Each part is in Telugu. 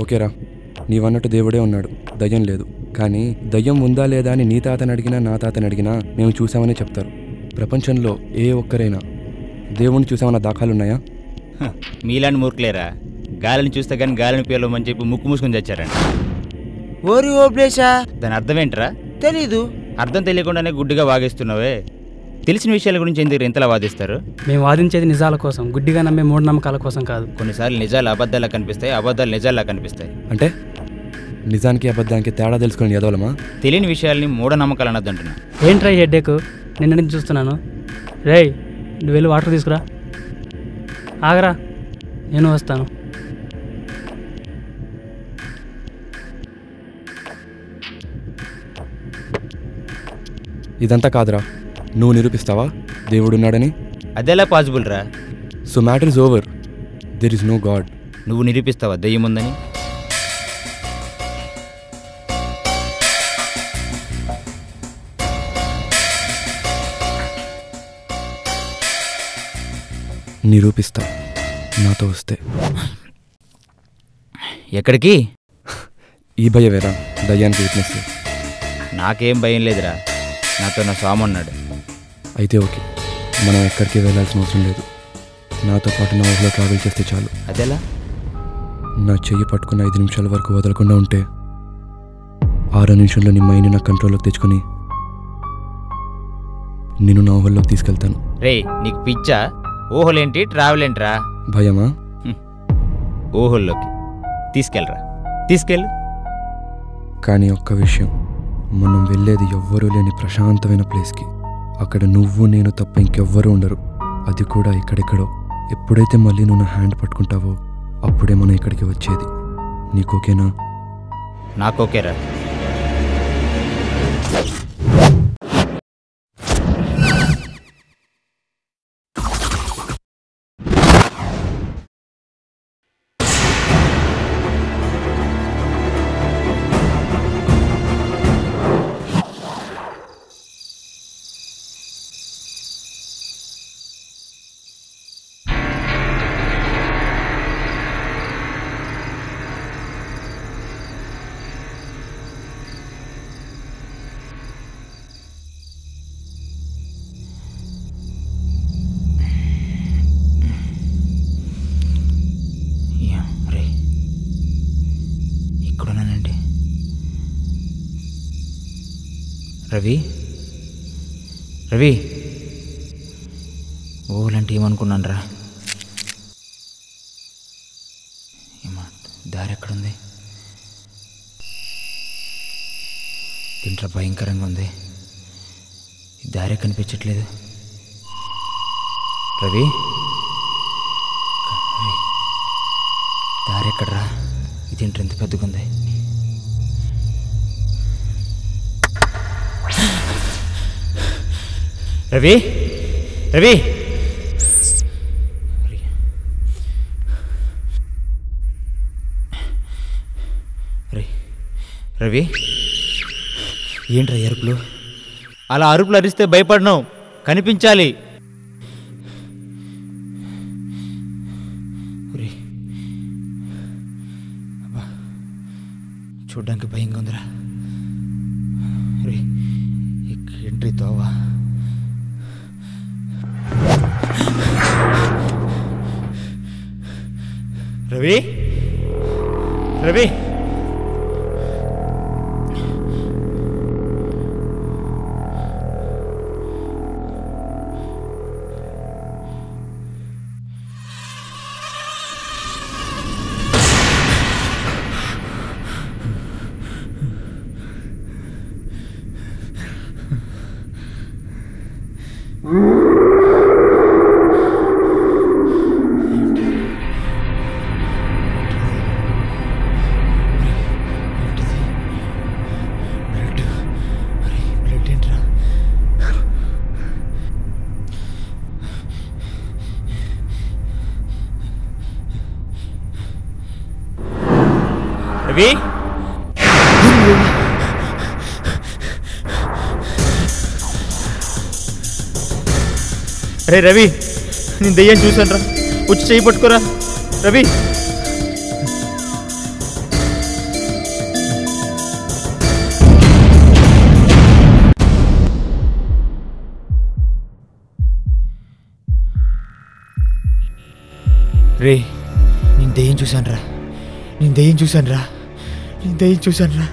ఓకేరా, నీవన్నట్టు దేవుడే ఉన్నాడు, దయ్యం లేదు. కానీ దయ్యం ఉందా లేదా అని నీ తాతని అడిగినా నా తాతని అడిగినా మేము చూసామని చెప్తారు. ప్రపంచంలో ఏ ఒక్కరైనా దేవుణ్ణి చూసామన్న దాఖాలున్నాయా? మీలాంటి మూర్ఖలేరా, గాలిని చూస్తే కానీ గాలిని పేలమని చెప్పి ముక్కు మూసుకొని చచ్చారండి. ఓరి ఓ ప్లేసా? దాని అర్థం ఏంట్రా? తెలీదు. అర్థం తెలియకుండానే గుడ్డిగా వాగేస్తున్నావే. తెలిసిన విషయాల గురించి ఎందుకు ఇంతలా వాదిస్తారు? మేము వాదించేది నిజాల కోసం, గుడ్డిగా నమ్మే మూఢనమ్మకాల కోసం కాదు. కొన్నిసార్లు నిజాలు అబద్ధాలా కనిపిస్తాయి, అబద్ధాలు నిజాల్లా కనిపిస్తాయి. అంటే నిజానికి అబద్ధానికి తేడా తెలుసుకుని ఎదవలమా? తెలియని విషయాల్ని మూఢనమ్మకాలు అన్నది అంటున్నా. ఏంట్రా ఈ హెడ్ఏక్? నిన్న నుంచి చూస్తున్నాను. రేయ్, నువ్వు వెళ్ళి వాటర్ తీసుకురా. ఆగరా, నేను వస్తాను. ఇదంతా కాదురా, నువ్వు నిరూపిస్తావా దేవుడున్నాడని? అదెలా పాసిబుల్ రా? So matter is over, there is no God. నువ్వు నిరూపిస్తావా దెయ్యం ఉందని? నిరూపిస్తా, నాతో వస్తే. ఎక్కడికి? ఈ భయవేరా దయ్యానికి విట్నెస్. నాకేం భయం లేదురా, నాతో నా స్వామి ఉన్నాడు. అయితే ఓకే, మనం ఎక్కడికి వెళ్ళాల్సిన అవసరం లేదు. నాతో పాటు నా ఊళ్ళో ట్రావెల్ చేస్తే చాలు. అదెలా? నా చెయ్యి పట్టుకున్న 5 నిమిషాల వరకు వదలకుండా ఉంటే 6 నిమిషంలో నీ మైండ్ని నా కంట్రోల్లోకి తెచ్చుకొని నేను నా ఊళ్ళోకి తీసుకెళ్తాను. రే, నీకు పిచ్చా? ఊహలేంటి, ట్రావెల్ ఏంట్రా? భయమా? ఊహల్లోకి తీసుకెళ్ళరా, తీసుకెళ్ళు. కానీ ఒక్క విషయం, మనం వెళ్ళేది ఎవ్వరూ లేని ప్రశాంతమైన ప్లేస్కి. అక్కడ నువ్వు నేను తప్ప ఇంకెవ్వరూ ఉండరు. అది కూడా ఇక్కడెక్కడో. ఎప్పుడైతే మళ్ళీ నువ్వు నా హ్యాండ్ పట్టుకుంటావో అప్పుడే మనం ఇక్కడికి వచ్చేది. నీకోకేనా? నాకోకేరా. రవి, రవి, ఓలంటే ఏమనుకున్నాను రా. ఏమా దారి ఎక్కడుంది? దీంట్లో భయంకరంగా ఉంది, దారి కనిపించట్లేదు. రవి, దారి ఎక్కడరా? ఇదేంటి ఎంత పెద్దగా ఉంది? రవి, రవి, రవి, ఏంట్రా అరుపులు? అలా అరుపులు అరిస్తే భయపడను, కనిపించాలి. చూడ్డానికి భయంగా ఉందిరా. ఎంట్రీ తోవా. రవి, రవి, రవి, అరే రవి, నేను దెయ్యం చూశాను రా, వచ్చి చేయి పట్టుకోరా. రవి, రే నేను దెయ్యం చూశాను రా, నేను దెయ్యం చూశాను రా, నేను దెయ్యం చూశాను రా.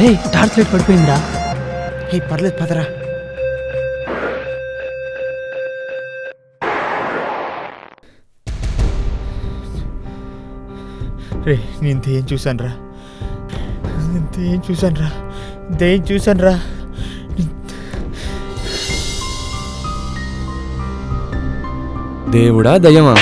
రే టార్చ్ లైట్ పడిపోయిందిరా. హే పర్లేదు పదరా. రే నేను దెయ్యం చూశాను రా, నేను దెయ్యం చూశాను రా, దెయ్యం చూశాను రా. దేవుడా దయ్యమా?